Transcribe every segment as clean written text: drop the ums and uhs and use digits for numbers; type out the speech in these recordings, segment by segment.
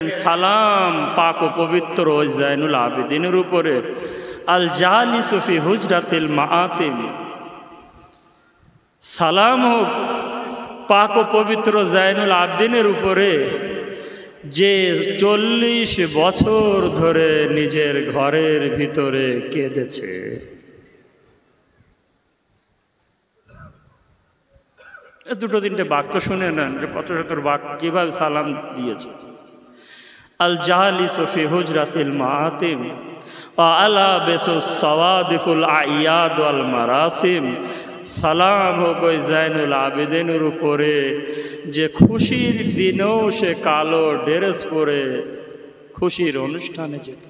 সালাম পাক ও পবিত্র জাইনুল আবেদিনের উপরে আল জালিসু ফি হুজরাতিল মাআতিম। সালাম হোক পাক ও পবিত্র জাইনুল আবেদিনের উপরে যে 40 বছর ধরে নিজের ঘরের ভিতরে কেঁদেছে। দুটো তিনটে বাক্য শুনে নেন যে কত শতর বাক্য কিভাবে সালাম দিয়েছে। আল জালিসু ফি হুজরাতিল মাআতিম ওয়া আলা বিসুস সাওয়াদিফুল আয়াদ ওয়াল মারাসিম। সালাম হোক ওই জাইনুল আবেদিনের উপরে যে খুশির দিনেও সে কালো ড্রেস পরে খুশির অনুষ্ঠানে যেত।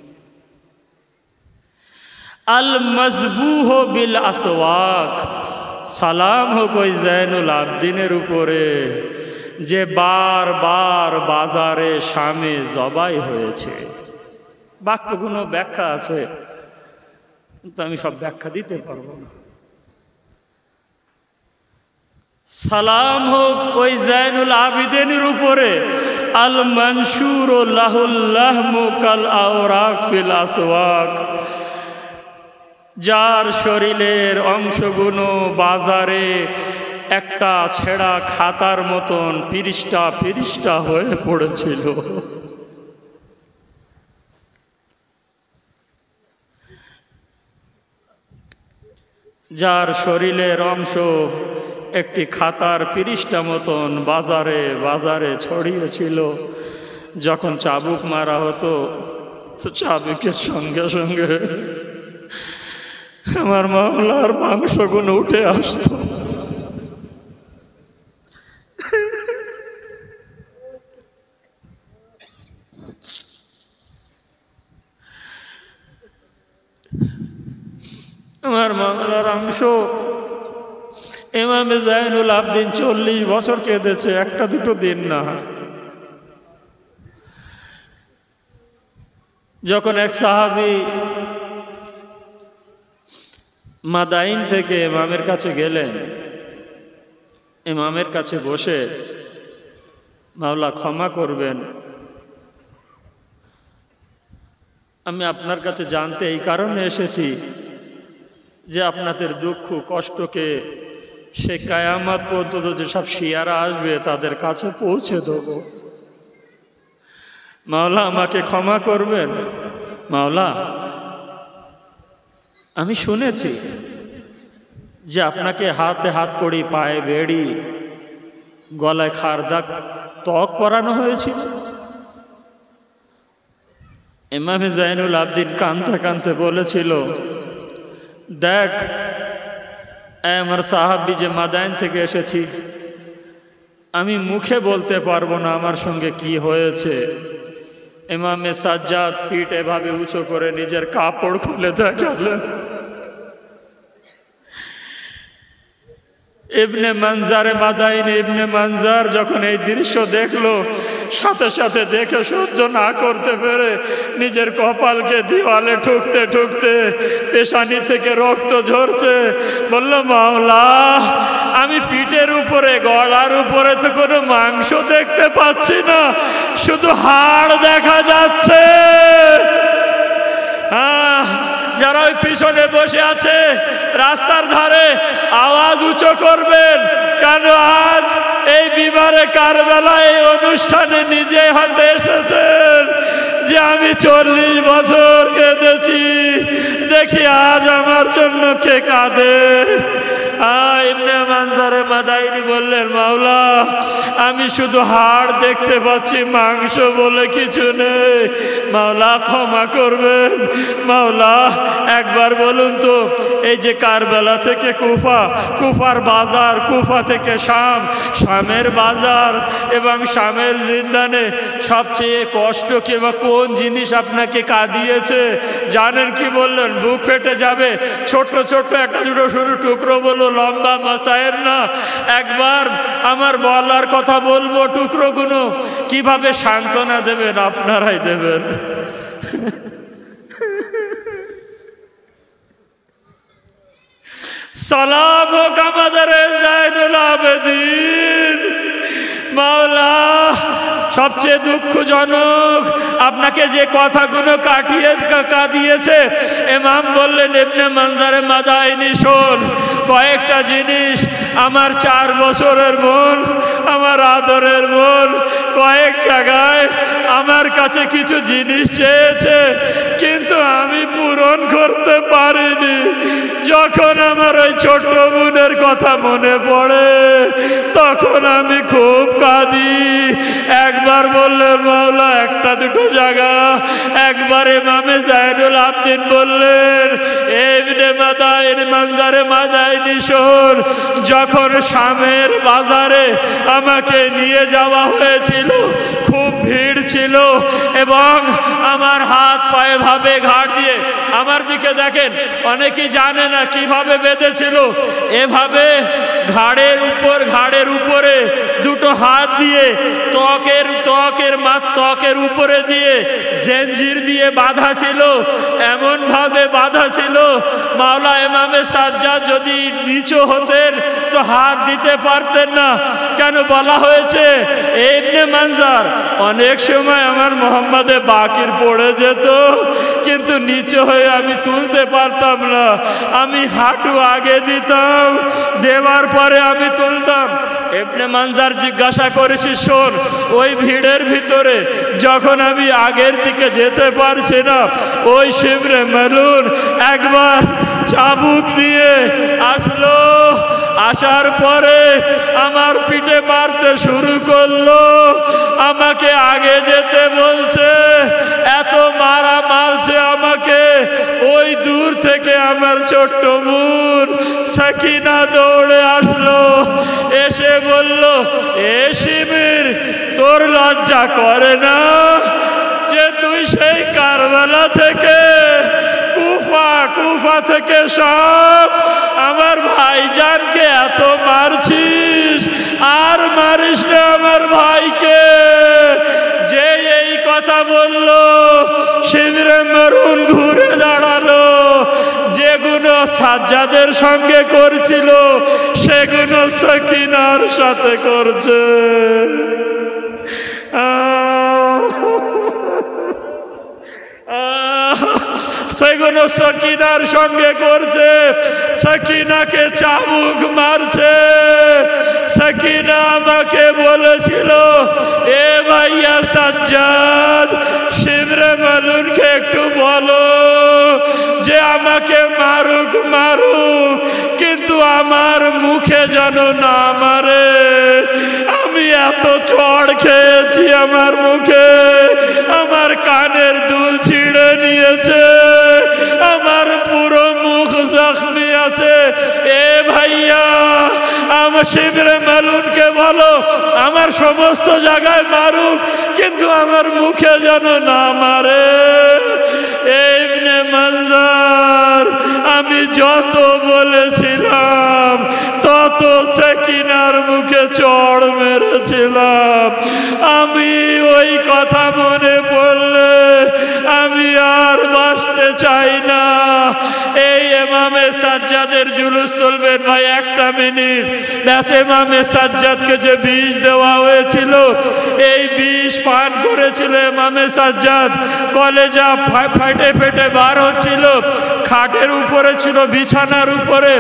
আল মজবুহ বিল আসওয়াক। সালাম হোক ওই জাইনুল আবেদিনের উপরে যে বারবার বাজারে সামে জবাই হয়েছে। বাক্যগুলো ব্যাখ্যা আছে, কিন্তু আমি সব ব্যাখ্যা দিতে পারবো না। সালাম হোক ওই জাইনুল আবেদিনের উপরে আল মনশুর লাহুল লাহমু কাল আওরাক ফিল আসওয়াক, যার শরীরের অংশগুলো বাজারে একটা ছেঁড়া খাতার মতন পৃষ্ঠা পৃষ্ঠা হয়ে পড়েছিল। যার শরীরের অংশ একটি খাতার পৃষ্ঠা মতন বাজারে বাজারে ছড়িয়েছিল। যখন চাবুক মারা হতো তো চাবুকের সঙ্গে সঙ্গে আমার মাওলার মাংসগুলো উঠে আসতো। আমার মাওলার অংশ ইমামে জাইনুল আবেদিন 40 বছর কেঁদেছে, একটা দুটো দিন না। যখন এক সাহাবী মাদাইন থেকে ইমামের কাছে গেলেন, ইমামের কাছে বসে মাওলা ক্ষমা করবেন, আমি আপনার কাছে জানতে এই কারণে এসেছি যে আপনাদের দুঃখ কষ্টকে সে কায়ামত পর্যন্ত যেসব শিয়ারা আসবে তাদের কাছে পৌঁছে দেব। মাওলা আমাকে ক্ষমা করবেন। মাওলা আমি শুনেছি যে আপনাকে হাতে হাত কড়ি, পায়ে বেড়ি, গলায় খারদাক ত্বক পরানো হয়েছিল। ইমামে জাইনুল আবেদিন কাঁদতে কাঁদতে বলেছিল, দেখ আমার সাহাবী যে মাদাইন থেকে এসেছি, আমি মুখে বলতে পারবো না আমার সঙ্গে কি হয়েছে। ইমামে সাজ্জাদ পিঠ এভাবে উঁচু করে নিজের কাপড় খুলে দেখালেন। ইবনে মানজারে মাদাইন ইবনে মানজার যখন এই দৃশ্য দেখলো, সাথে সাথে দেখে সহ্য না করতে পেরে নিজের কপালকে দেওয়ালে ঠুকতে ঠুকতে পেশানি থেকে রক্ত ঝরছে, বলল, মাওলা আমি পিঠের উপরে গলার উপরে তো কোনো মাংস দেখতে পাচ্ছি না, শুধু হাড় দেখা যাচ্ছে। যারা ওই পিছনে বসে আছে রাস্তার ধারে আওয়াজ উঁচু করবেন, কেন আজ এই বিবারে কারবালা এই অনুষ্ঠানে নিজে হাতে এসেছেন যে আমি 40 বছর কেঁদেছি, দেখি আজ আমার জন্য কে কাঁদে। ইবনে মানজারে মাদাইনি বললেন, মাওলা আমি শুধু হাড় দেখতে পাচ্ছি, মাংস বলে কিছু নেই, মাওলা ক্ষমা করবেন। মাওলা একবার বলুন তো, এই যে কারবালা থেকে কুফা, কুফার বাজার, কুফা থেকে শাম, শামের বাজার এবং শামের জিন্দানে সবচেয়ে কষ্ট কিংবা কোন জিনিস আপনাকে কাঁদিয়েছে জানেন? কি বললেন? বুক ফেটে যাবে। ছোট্ট ছোট্ট একটা দুটো সরু টুকরো বলো, লম্বা মাসায়ের না। একবার আমার বলার কথা বলবো, টুকরোগুলো কিভাবে সান্ত্বনা দেবেন আপনারাই দেবেন। সালাম হোক আমাদের জাইনুল আবেদিন। মাওলা সবচেয়ে দুঃখজনক আপনাকে যে কথাগুলো কাঁদিয়েছে, ইমাম বললেন ইবনে মানজারে মাদাইনি শোন, কয়েকটা জিনিস আমার 4 বছরের বোন, আমার আদরের বোন কয়েক জায়গায় আমার কাছে কিছু জিনিস চেয়েছে, কিন্তু আমি পূরণ করতে পারিনি। যখন আমার ওই ছোট্ট বোনের কথা মনে পড়ে তখন আমি খুব কাঁদি। একবার বললেন মাওলা একটা দুটো জায়গা, একবার ইমামে জাইনুল আবদিন বললেন ইবনে মানজারে মাদাইনি শোন, যখন শামের বাজারে আমাকে নিয়ে যাওয়া হয়েছিল খুব ভিড় ছিল এবং আমার হাত পায়ে ভাবে ঘাড় দিয়ে, আমার দিকে দেখেন, অনেকেই জানে না কিভাবে বেঁধেছিল, এভাবে ঘাড়ের উপরে দুটো হাত দিয়ে ত্বকের উপরে দিয়ে জঞ্জির দিয়ে বাঁধা ছিল, এমন ভাবে বাঁধা ছিল মাওলা ইমামে সাজ্জাদ যদি নিচু হতেন তো হাত দিতে পারতেন না। কেন বলা হয়েছে ইবনে মানজার অনেক সময় আমার মোহাম্মদে বাকির পড়ে যেত, কিন্তু নিচে হয়ে আমি তুলতে পারতাম না, আমি হাঁটু আগে দিতাম, দেওয়ার পরে আমি তুলতাম। ইবনে মানজার জিজ্ঞাসা করেছি শোন, ওই ভিড়ের ভিতরে যখন আমি আগের দিকে যেতে পারছি না, ওই শিবরে মেলুন একবার চাবুক নিয়ে আসলো, আসার পরে আমার পিঠে মারতে শুরু করলো, আমাকে আগে যেতে বলছে, এত মারা মারছে আমাকে। ওই দূর থেকে আমার ছোট্ট বোন সাকিনা দৌড়ে আসলো, এসে বলল এ শিবির তোর লজ্জা করে না যে তুই সেই কারবালা থেকে কুফা থেকে সব আমার ভাইজানকে এত মারছিস, আর মারিস না আমার ভাইকে। যে এই কথা বলল শিবিরে মেরুন ঘুরে দাঁড়ালো, যেগুলো সাজ্জাদের সঙ্গে করছিল সেগুলো সাকিনার সাথে করছে। সেগুলো সাকিনার সঙ্গে করছে, সাকিনাকে চাবুক মারছে। সাকিনা আমাকে বলেছিল এ ভাইয়া সাজ্জাদ, শিবরে মেলুনকে একটু বলো যে আমাকে মারুক, কিন্তু আমার মুখে যেন না মারে। আমি এত চড় খেয়েছি আমার মুখে, আমার কানের দুল ছিঁড়ে নিয়েছে, আমার পুরো মুখ জখমি আছে। এ ভাইয়া আমার শিবরে মেলুনকে বলো আমার সমস্ত জায়গায় মারুক, কিন্তু আমার মুখে যেন না মারে। ইবনে মানজার আমি যত বলেছিলাম তত সাকিনার মুখে চড় মেরেছিলাম। আমি ওই কথা মনে পড়লে আমি আর বাঁচতে চাই না। এই ইমামে সাজ্জাদের জুলুস তুলবেন ভাই, একটা মিনিট ব্যাস। ইমামে সাজ্জাদকে যে বিষ দেওয়া হয়েছিল, এই বিষ পান করেছিল ইমামে সাজ্জাদ, কলেজা ফেটে ফেটে বার হচ্ছিল, খাটের উপরে ছিল, বিছানার উপরে।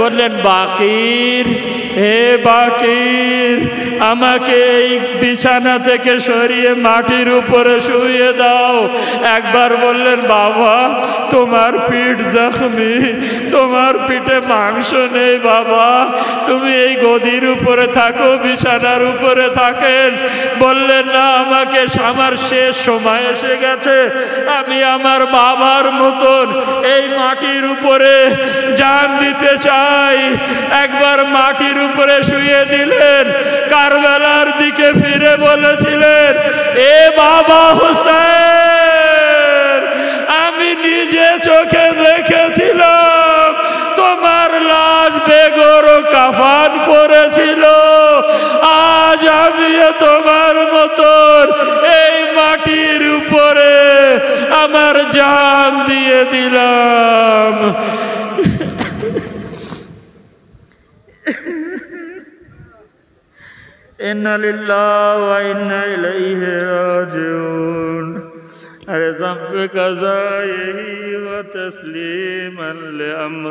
বললেন বাকির, হে বাকির, আমাকে এই বিছানা থেকে সরিয়ে মাটির উপরে শুইয়ে দাও। একবার বললেন বাবা তোমার পিঠ জখমি, তোমার পিঠে মাংস নেই বাবা, তুমি এই গদির উপরে থাকো, বিছানার উপরে থাকেন। বললেন না, আমাকে আমার শেষ সময় এসে গেছে, আমি আমার বাবার মতন এই মাটির উপরে জান দিতে চাই। একবার মাটির উপরে শুয়ে দিলেন, কারবালার দিকে ফিরে বলেছিলেন এ বাবা হোসেন, আমি নিজে চোখে দেখেছিলাম তোমার লাশ বেগর কাফান পরেছিল, আজ আমি তোমার মতন এই মাটির উপরে আমার জান দিয়ে দিলাম। इन्ना लिल्लाहि व इन्ना इलैहि राजिऊन। अरे ज़म्ब कज़ा यही व तस्लीमन ले